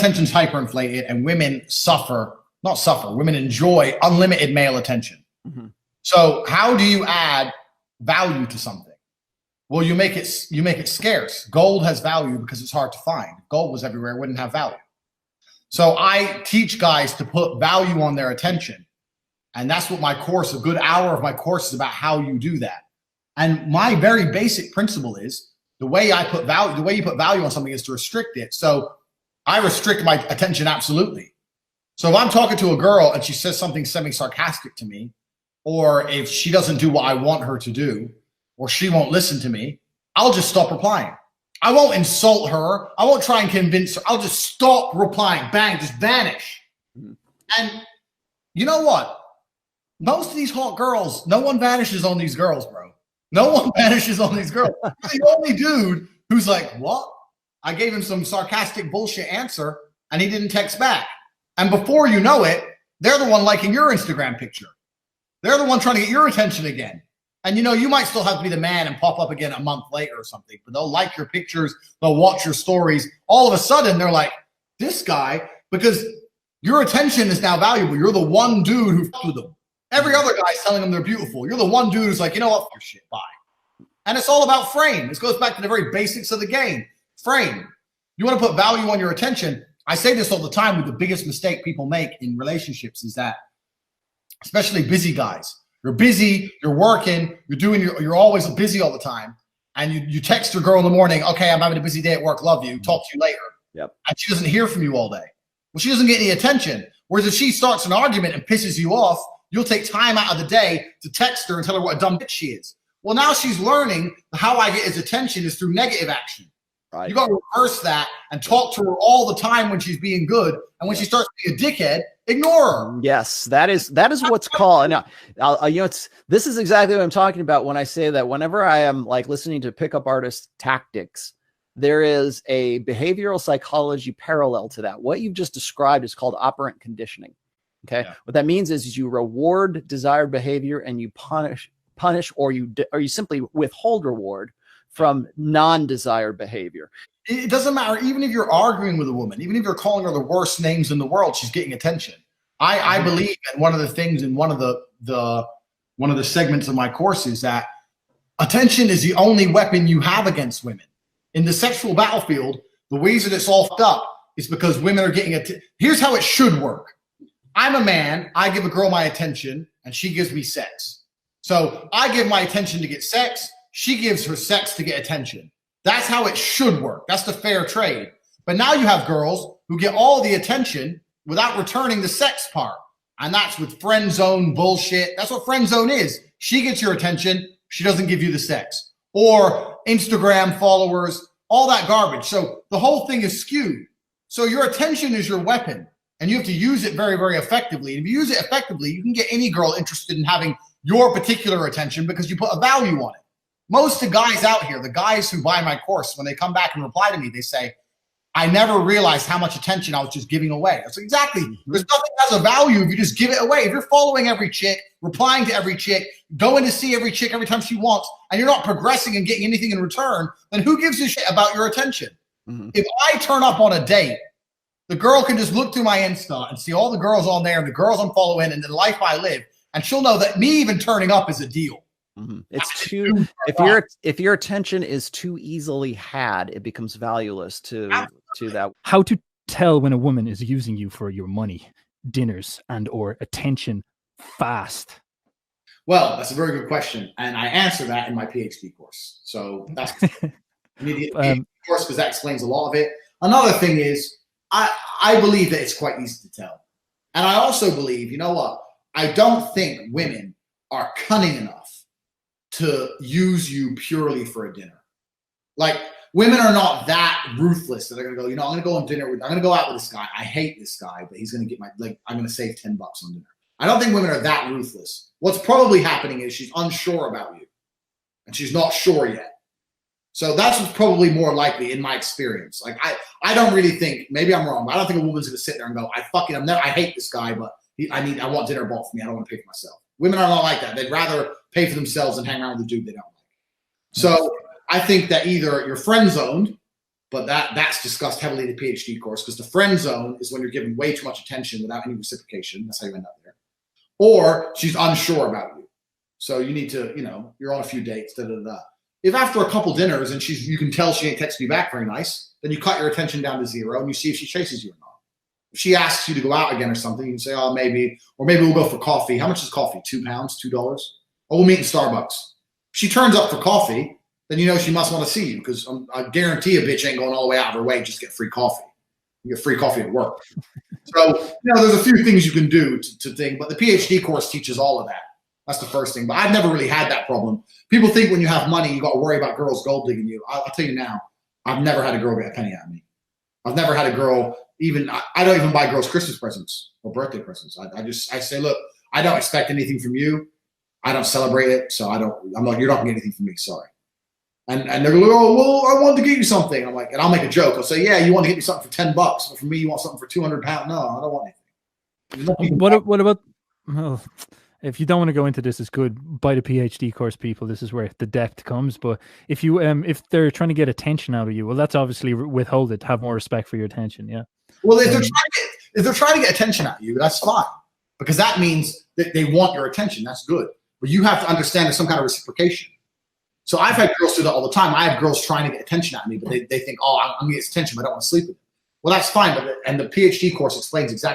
attention's hyperinflated and women women enjoy unlimited male attention. Mm-hmm. So how do you add value to something? Well, you make it scarce. Gold has value because it's hard to find. If gold was everywhere, it wouldn't have value. So I teach guys to put value on their attention. And that's what a good hour of my course is about, how you do that. And my very basic principle is the way you put value on something is to restrict it. So I restrict my attention absolutely. So if I'm talking to a girl and she says something semi-sarcastic to me, or if she doesn't do what I want her to do, or she won't listen to me, I'll just stop replying. I won't insult her. I won't try and convince her. I'll just stop replying. Bang, just vanish. And you know what? Most of these hot girls, no one vanishes on these girls, bro. No one vanishes on these girls. The only dude who's like, what? I gave him some sarcastic bullshit answer and he didn't text back. And before you know it, they're the one liking your Instagram picture. They're the one trying to get your attention again. And you might still have to be the man and pop up again a month later or something, but they'll like your pictures, they'll watch your stories. All of a sudden, they're like, this guy, because your attention is now valuable. You're the one dude who fucked with them. Every other guy's telling them they're beautiful. You're the one dude who's like, you know what, fuck shit, bye. And it's all about frame. This goes back to the very basics of the game. Frame. You want to put value on your attention. I say this all the time, with the biggest mistake people make in relationships is that, especially busy guys, you're busy, you're working, you're always busy all the time. And you text your girl in the morning, okay, I'm having a busy day at work, love you, talk to you later. Yep. And she doesn't hear from you all day. Well, she doesn't get any attention. Whereas if she starts an argument and pisses you off, you'll take time out of the day to text her and tell her what a dumb bitch she is. Well, now she's learning how I get his attention is through negative action. Right. You got to reverse that and talk to her all the time when she's being good. And when she starts being a dickhead, ignore her. Yes, that is what's called. Now, this is exactly what I'm talking about when I say that whenever I am like listening to pickup artist tactics, there is a behavioral psychology parallel to that. What you've just described is called operant conditioning. Okay. Yeah. What that means is you reward desired behavior and you punish or you simply withhold reward from non-desired behavior. It doesn't matter. Even if you're arguing with a woman, even if you're calling her the worst names in the world, she's getting attention. I believe that one of the things in one of the segments of my course is that attention is the only weapon you have against women. In the sexual battlefield, the reason it's all fucked up is because women are getting here's how it should work. I'm a man, I give a girl my attention, and she gives me sex. So I give my attention to get sex, she gives her sex to get attention. That's how it should work. That's the fair trade. But now you have girls who get all the attention without returning the sex part. And that's with friend zone bullshit. That's what friend zone is. She gets your attention, she doesn't give you the sex. Or Instagram followers, all that garbage. So the whole thing is skewed. So your attention is your weapon. And you have to use it very, very effectively. And if you use it effectively, you can get any girl interested in having your particular attention because you put a value on it. Most of the guys out here, the guys who buy my course, when they come back and reply to me, they say, I never realized how much attention I was just giving away. That's exactly. There's nothing that has a value if you just give it away. If you're following every chick, replying to every chick, going to see every chick every time she wants, and you're not progressing and getting anything in return, then who gives a shit about your attention? Mm-hmm. If I turn up on a date, the girl can just look through my Insta and see all the girls on there and the girls I'm following and the life I live, and she'll know that me even turning up is a deal. Mm-hmm. It's too if your attention is too easily had, it becomes valueless to that. How to tell when a woman is using you for your money, dinners, and or attention fast? Well, that's a very good question, and I answer that in my PhD course. So that's immediate PhD course because that explains a lot of it. Another thing is I believe that it's quite easy to tell, and I also believe, you know what? I don't think women are cunning enough to use you purely for a dinner. Like, women are not that ruthless that they're going to go, I'm going to go on dinner I'm going to go out with this guy. I hate this guy, but he's going to get I'm going to save $10 on dinner. I don't think women are that ruthless. What's probably happening is she's unsure about you and she's not sure yet. So that's what's probably more likely in my experience. Like, I don't really think, maybe I'm wrong, but I don't think a woman's going to sit there and go, I hate this guy, but I want dinner bought for me. I don't want to pay for myself. Women are not like that. They'd rather pay for themselves and hang around with a dude they don't like. So I think that either you're friend zoned but that's discussed heavily in the PhD course, because the friend zone is when you're giving way too much attention without any reciprocation. That's how you end up there. Or she's unsure about you. So you need to, you're on a few dates, If after a couple dinners and you can tell she ain't texting you back very nice, then you cut your attention down to 0 and you see if she chases you or not. If she asks you to go out again or something, you can say, oh, maybe, or maybe we'll go for coffee. How much is coffee? £2, $2? Or we'll meet in Starbucks. If she turns up for coffee, then you know she must want to see you, because I guarantee a bitch ain't going all the way out of her way just to get free coffee. You get free coffee at work. So, there's a few things you can do to think, but the PhD course teaches all of that. That's the first thing. But I've never really had that problem. People think when you have money, you got to worry about girls gold digging you. I'll tell you now, I've never had a girl get a penny out of me. I've never had a girl I don't even buy girls Christmas presents or birthday presents. I say, look, I don't expect anything from you. I don't celebrate it. So I'm like, you're not gonna get anything from me. Sorry. And they're like, oh, well, I wanted to get you something. I'm like, and I'll make a joke. I'll say, yeah, you want to get me something for $10, but for me, you want something for £200. No, I don't want anything. What about, well, if you don't want to go into this, it's good. Buy the PhD course, people. This is where the depth comes. But if you, if they're trying to get attention out of you, well, that's obviously withhold it. Have more respect for your attention. Yeah. Well, if they're trying to get attention out of you, that's fine, because that means that they want your attention. That's good. But you have to understand there's some kind of reciprocation. So I've had girls do that all the time. I have girls trying to get attention out of me, but they think, oh, I'm going to get attention, but I don't want to sleep with them. Well, that's fine. And the PhD course explains exactly